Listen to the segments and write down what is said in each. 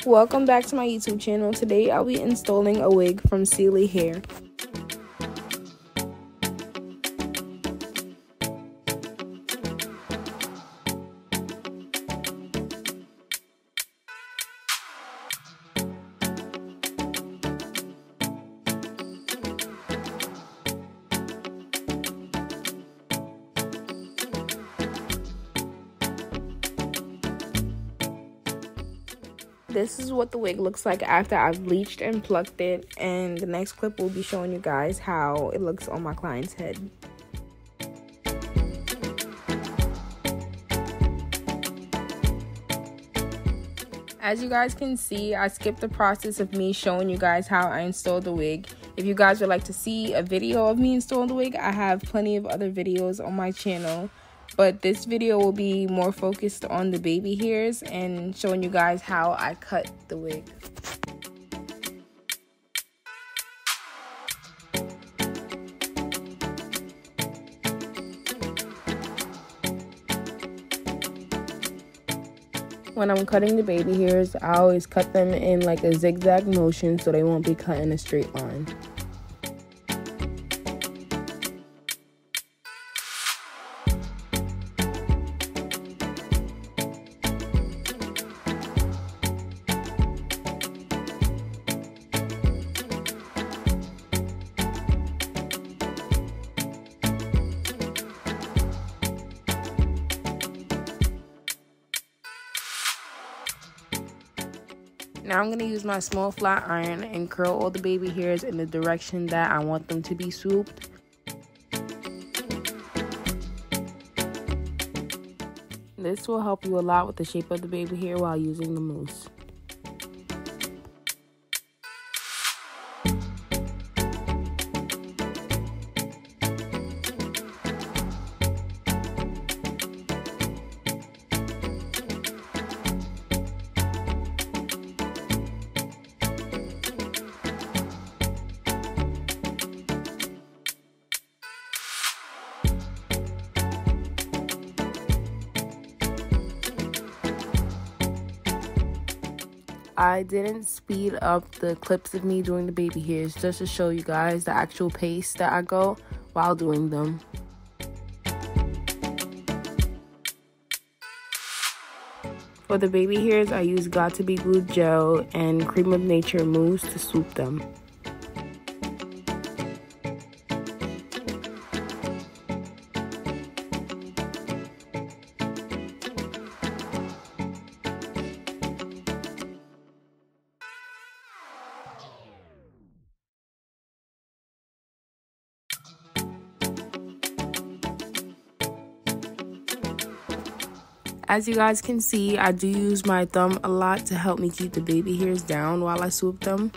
Welcome back to my YouTube channel. Today I'll be installing a wig from CelieHair. This is what the wig looks like after I've bleached and plucked it, and the next clip will be showing you guys how it looks on my client's head. As you guys can see, I skipped the process of me showing you guys how I installed the wig. If you guys would like to see a video of me installing the wig, I have plenty of other videos on my channel. But this video will be more focused on the baby hairs and showing you guys how I cut the wig. When I'm cutting the baby hairs, I always cut them in like a zigzag motion so they won't be cut in a straight line. Now I'm going to use my small flat iron and curl all the baby hairs in the direction that I want them to be swooped. This will help you a lot with the shape of the baby hair while using the mousse. I didn't speed up the clips of me doing the baby hairs just to show you guys the actual pace that I go while doing them. For the baby hairs, I use Got To Be Glued gel and Cream of Nature mousse to swoop them. As you guys can see, I do use my thumb a lot to help me keep the baby hairs down while I swoop them.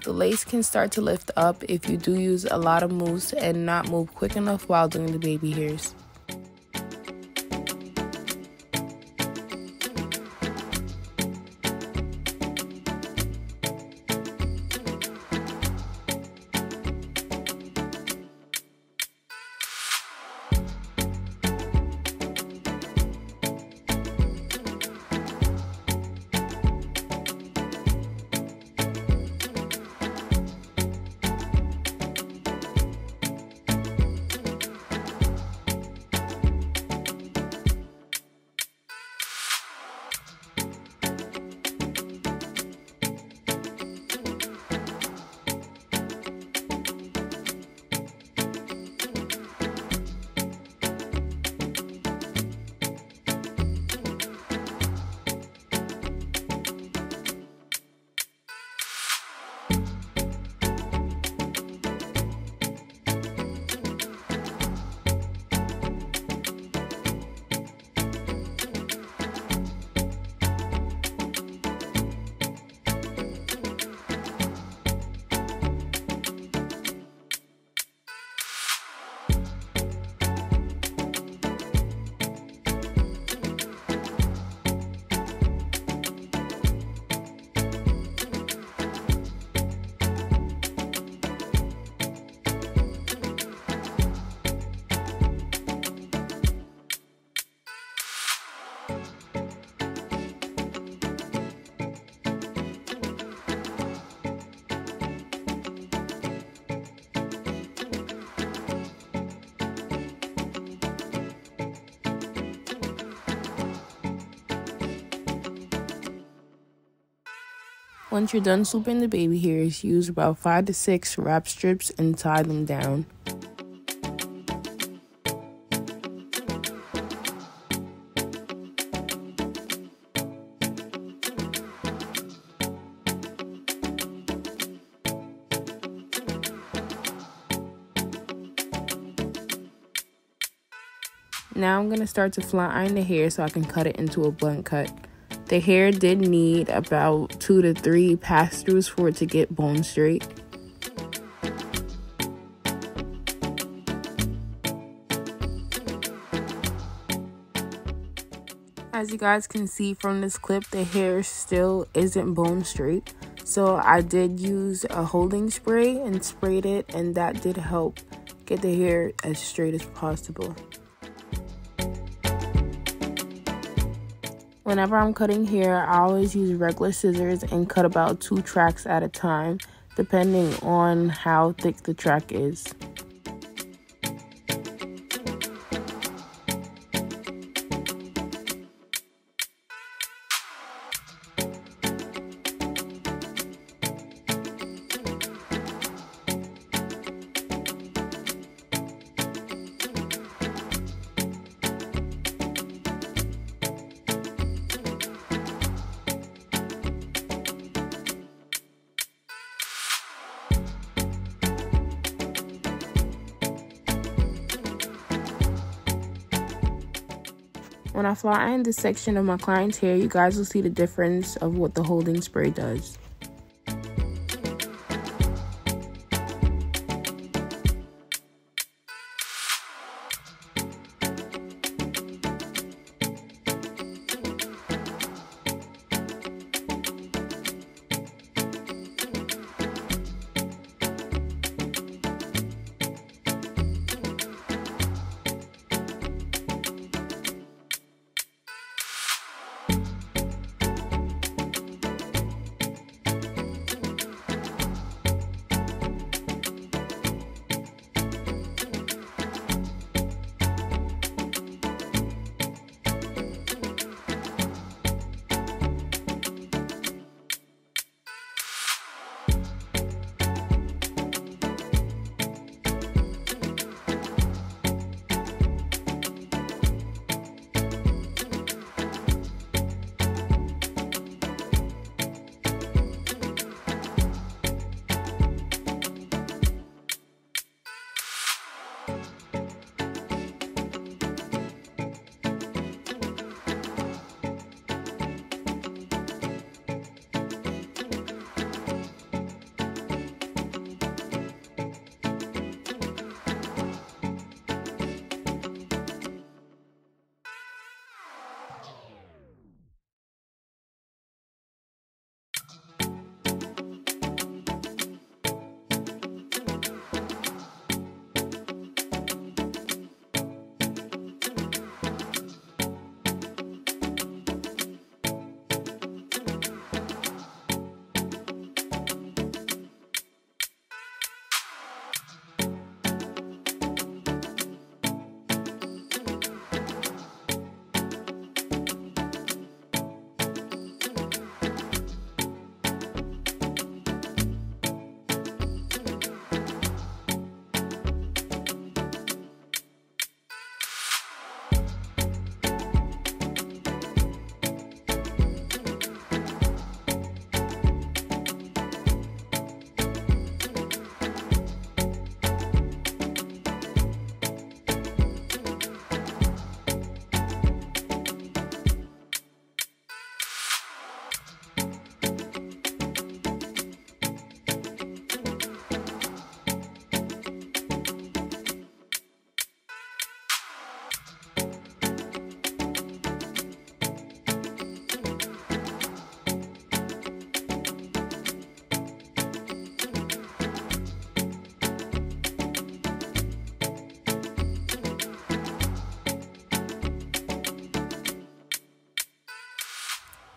The lace can start to lift up if you do use a lot of mousse and not move quick enough while doing the baby hairs. Once you're done swooping the baby hairs, use about 5 to 6 wrap strips and tie them down. Now I'm going to start to flat iron the hair so I can cut it into a blunt cut. The hair did need about 2 to 3 pass-throughs for it to get bone straight. As you guys can see from this clip, the hair still isn't bone straight. So I did use a holding spray and sprayed it, and that did help get the hair as straight as possible. Whenever I'm cutting hair, I always use regular scissors and cut about 2 tracks at a time, depending on how thick the track is. When I flat iron this section of my client's hair, you guys will see the difference of what the holding spray does.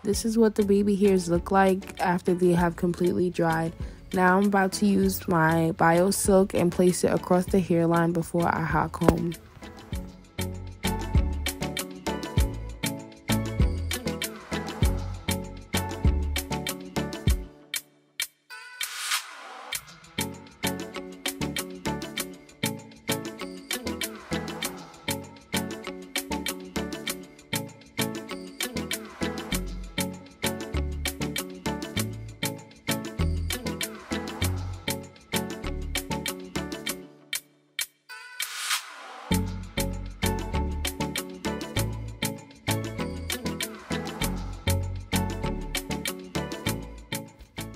This is what the baby hairs look like after they have completely dried. Now I'm about to use my Bio Silk and place it across the hairline before I hot comb.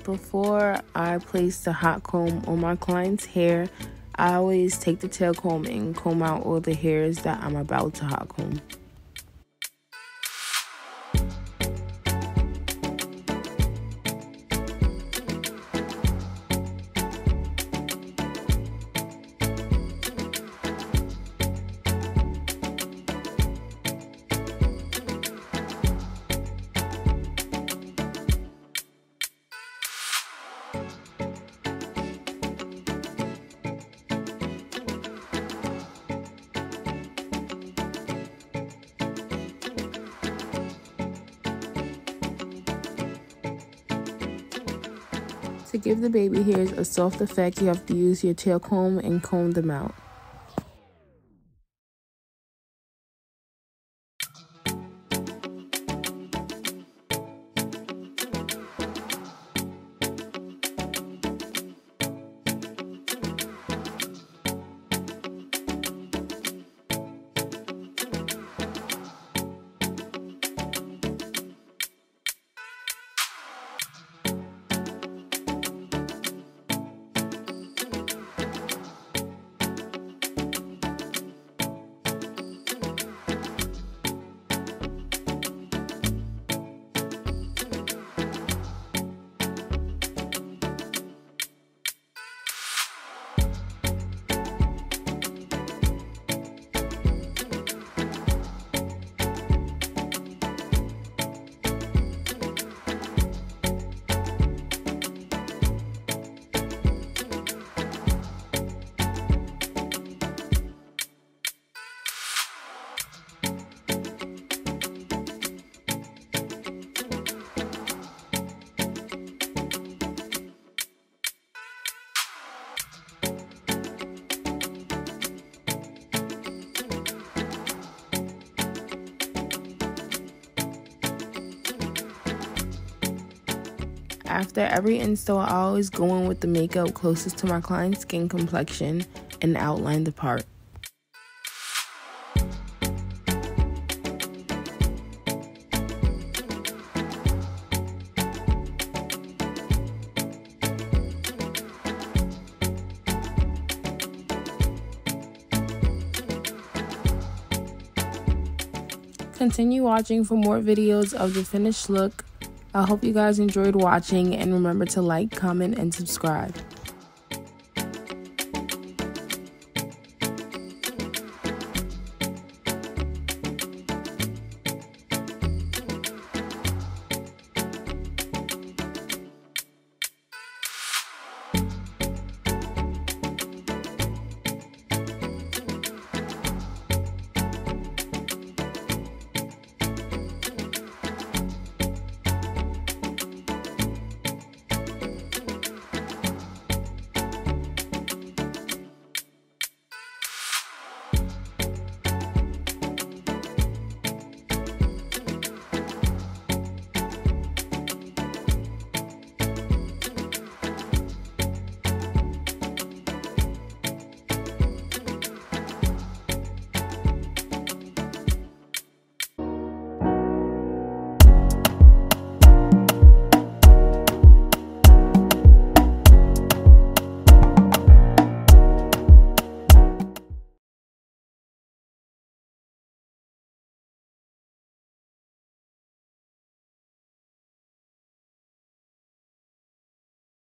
Before I place the hot comb on my client's hair, I always take the tail comb and comb out all the hairs that I'm about to hot comb. To give the baby hairs a soft effect, you have to use your tail comb and comb them out. After every install, I always go in with the makeup closest to my client's skin complexion and outline the part. Continue watching for more videos of the finished look. I hope you guys enjoyed watching, and remember to like, comment, and subscribe.